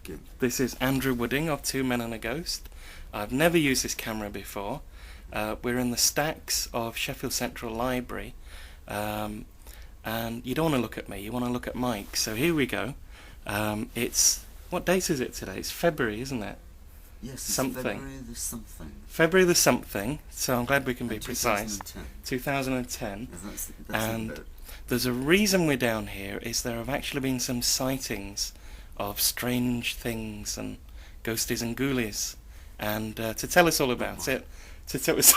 Okay. This is Andrew Wooding of Two Men and a Ghost. I've never used this camera before. We're in the stacks of Sheffield Central Library, and you don't want to look at me, you want to look at Mike. So here we go. What date is it today? It's February, isn't it? Yes, it's something. February the something. February the something, so I'm glad we can be 2010. precise. 2010. That's And it. there's a reason we're down here, is there have actually been some sightings of strange things and ghosties and ghoulies. And to tell us all about it, to tell us...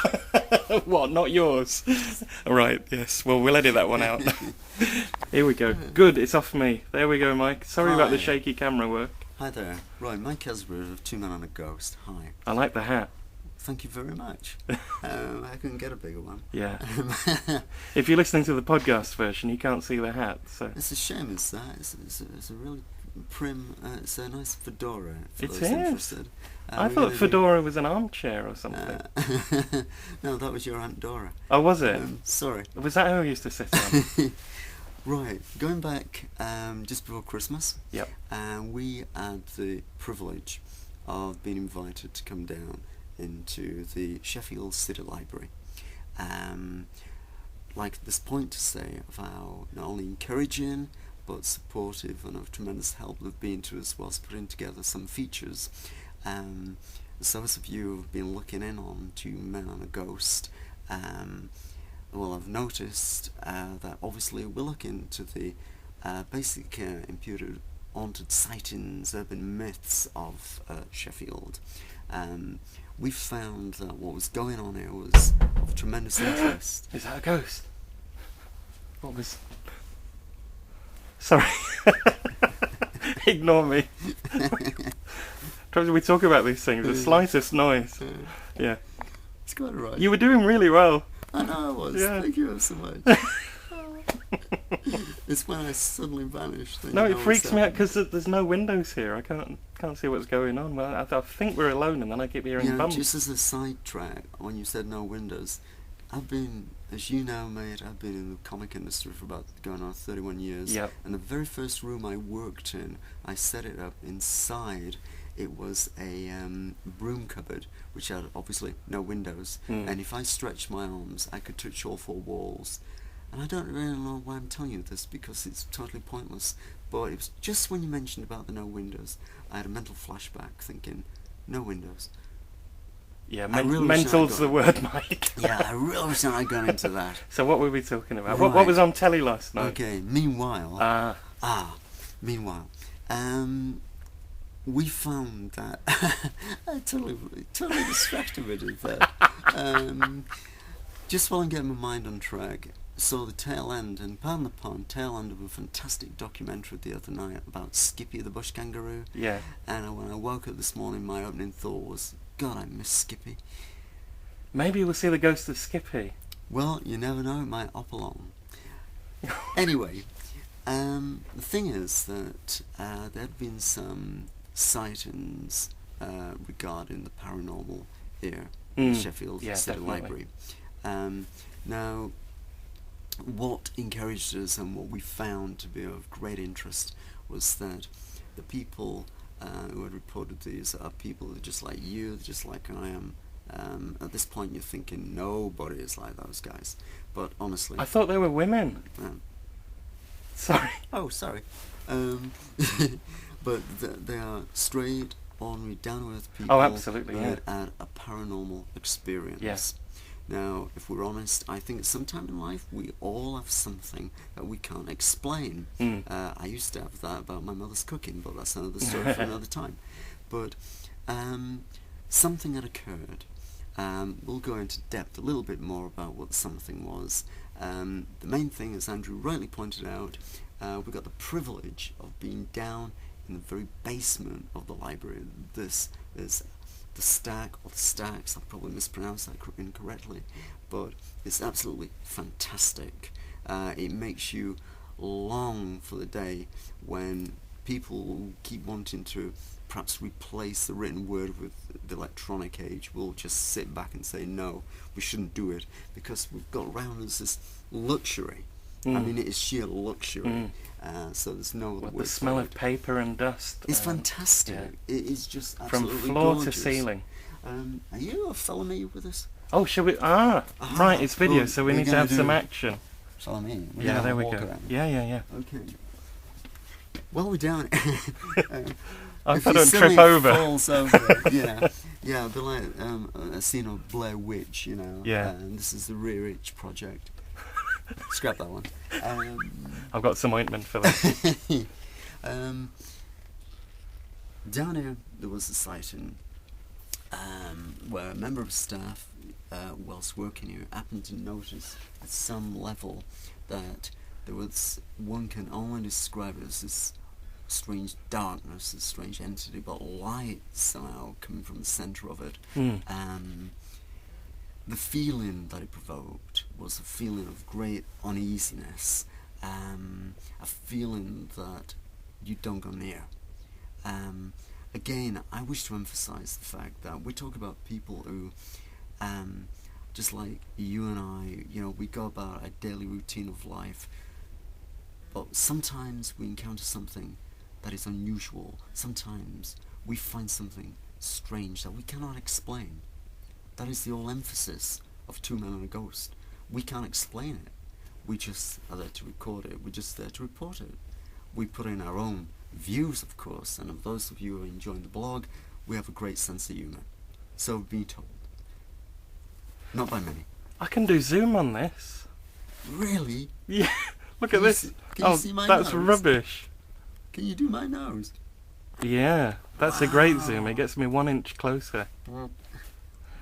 What, not yours? All right, yes, well, we'll edit that one out. Here we go. Good, it's off me. There we go, Mike. Sorry about the Hi. shaky camera work. Hi there. Right, Mike Esbert of Two Men and a Ghost. Hi. I like the hat. Thank you very much. I couldn't get a bigger one. Yeah. If you're listening to the podcast version, you can't see the hat, so... It's a shame, it's a really prim, it's a nice fedora for It those is. interested. I we're thought gonna fedora was an armchair or something. no, that was your Aunt Dora. Oh, was it? Sorry. Was that who I used to sit on? Right, going back just before Christmas, Yep. we had the privilege of being invited to come down into the Sheffield City Library. Like this point to say of how not only encouraging but supportive and of tremendous help they've been to us whilst putting together some features. So as of you have been looking in on Two Men and a Ghost, well, I've noticed that obviously we're looking to the basic imputed haunted sightings, urban myths of Sheffield. We found that what was going on here was of tremendous interest. Is that a ghost? What was... Sorry. Ignore me. We talk about these things, the slightest noise. Yeah. It's quite right. You were doing really well. I know I was. Yeah. Thank you so much. It's when I suddenly vanished. No, it freaks me out because there's no windows here. I can't see what's going on. Well, I think we're alone, and then I keep hearing bumps. Just as a sidetrack, when you said no windows, I've been, as you know, mate, I've been in the comic industry for about going on 31 years. Yep. And the very first room I worked in, I set it up inside. It was a broom cupboard, which had obviously no windows. And if I stretched my arms, I could touch all four walls. And I don't really know why I'm telling you this, because it's totally pointless. But it was just when you mentioned about the no windows, I had a mental flashback thinking, no windows. Yeah, really mental's the word, Mike. Yeah, I really wish I'd gone into that. So what were we talking about? Right. What was on telly last night? Okay, meanwhile... meanwhile... we found that... I totally distracted me with that. Just while I'm getting my mind on track, saw the tail end, and pardon the pun, tail end of a fantastic documentary the other night about Skippy the bush kangaroo. Yeah. And when I woke up this morning, my opening thought was, God, I miss Skippy. Maybe we'll see the ghost of Skippy. Well, you never know, it might hop along. Anyway, the thing is that there had been some sightings regarding the paranormal here at Sheffield City Library. Now, what encouraged us and what we found to be of great interest was that the people who had reported these are people that are just like you, just like I am. At this point you're thinking nobody is like those guys, but honestly... I thought they were women. Sorry. Oh, sorry. But they are straight, ordinary, down-to-earth people. Oh, absolutely, who yeah. had a paranormal experience. Yes. Now, if we're honest, I think at some time in life we all have something that we can't explain. I used to have that about my mother's cooking, but that's another story for another time. But something had occurred. We'll go into depth a little bit more about what something was. The main thing, as Andrew rightly pointed out, we got the privilege of being down in the very basement of the library. This is the stack, or the stacks, I'll probably mispronounce that incorrectly, but it's absolutely fantastic. It makes you long for the day when people keep wanting to perhaps replace the written word with the electronic age. We'll just sit back and say, no, we shouldn't do it, because we've got around us this luxury. I mean, it is sheer luxury. so there's no other What, word the smell for of it. paper and dust. It's fantastic. yeah. It is just From absolutely floor gorgeous. to ceiling. Are you following me with this? Oh, shall we? Right, it's video, well, so we we're need to gonna have some do- action. Follow me. We're Yeah, gonna there we walk go. around. Yeah. Okay. While we're down, I if hope I you don't suddenly trip over. falls over, yeah, it'd be like a scene of Blair Witch, Yeah. And this is the Rear Itch Project. Scrap that one. I've got some ointment for that. Down here, there was a sighting where a member of staff, whilst working here, happened to notice at some level that there was, one can only describe it as this strange darkness, this strange entity, but light somehow coming from the centre of it. The feeling that it provoked was a feeling of great uneasiness, a feeling that you don't go near. Again, I wish to emphasise the fact that we talk about people who, just like you and I, we go about our daily routine of life, but sometimes we encounter something that is unusual. Sometimes we find something strange that we cannot explain. That is the whole emphasis of Two Men and a Ghost. We can't explain it. We just are there to record it. We're just there to report it. We put in our own views, of course, and of those of you who are enjoying the blog, we have a great sense of humour. So be told. Not by many. I can do zoom on this. Really? Yeah. Look Can at you this. see- can you see my that's nose? rubbish. Can you do my nose? Yeah, that's a great zoom. It gets me 1 inch closer.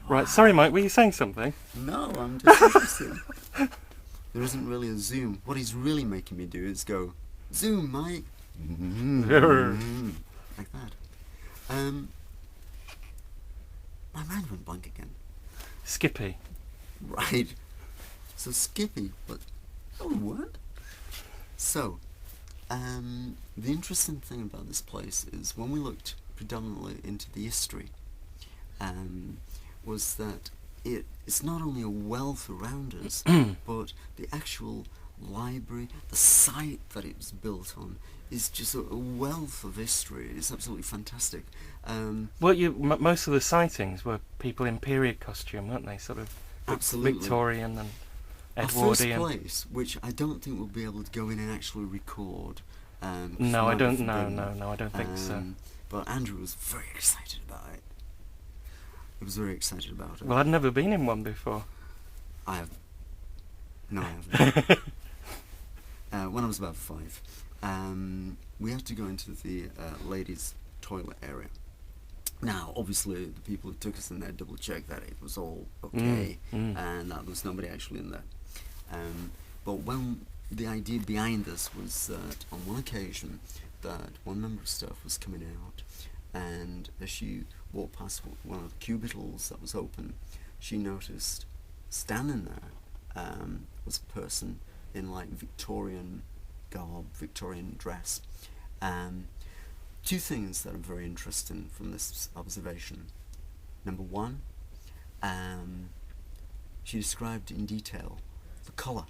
Right, sorry, Mike. Were you saying something? No, I'm just interested. There isn't really a zoom. What he's really making me do is go, zoom, Mike. Like that. My mind went blank again. Skippy. Right. So Skippy, but oh what? So, the interesting thing about this place is when we looked predominantly into the history, was that it's not only a wealth around us, but the actual library, the site that it was built on, is just a wealth of history. It's absolutely fantastic. Well, most of the sightings were people in period costume, weren't they? Sort of Absolutely. Victorian and Our first Edwardian. place, which I don't think we'll be able to go in and actually record. No, I don't. No, forbidden. I don't think so. But Andrew was very excited about it. He was very excited about it. Well, I'd never been in one before. I have. No, I haven't. When I was about 5, we had to go into the ladies' toilet area. Now, obviously, the people who took us in there double-checked that it was all okay, and that there was nobody actually in there. But when the idea behind this was that on one occasion, that one member of staff was coming out, and as she walked past one of the cubicles that was open, she noticed standing there was a person in like Victorian garb, Victorian dress. Two things that are very interesting from this observation. Number one, she described in detail the colour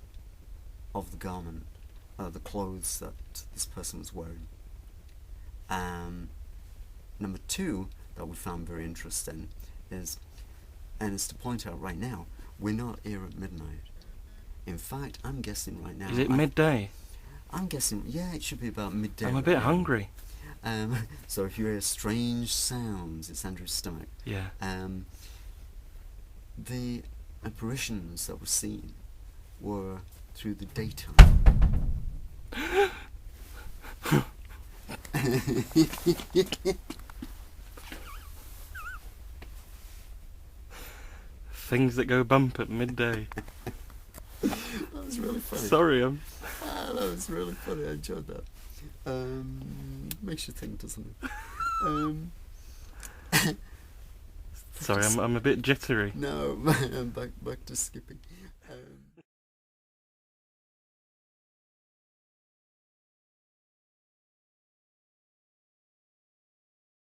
of the garment, the clothes that this person was wearing. Number two, that we found very interesting, is, and it's to point out right now, we're not here at midnight. In fact, I'm guessing right now... Is it midday? I'm guessing, yeah, it should be about midday. I'm a right bit now. hungry. So if you hear strange sounds, it's Andrew's stomach. Yeah. The apparitions that were seen were through the daytime. Things that go bump at midday. That was really funny. Sorry, That was really funny. I enjoyed that. Makes you think, doesn't it? Sorry, I'm a bit jittery. No, back to Skippy.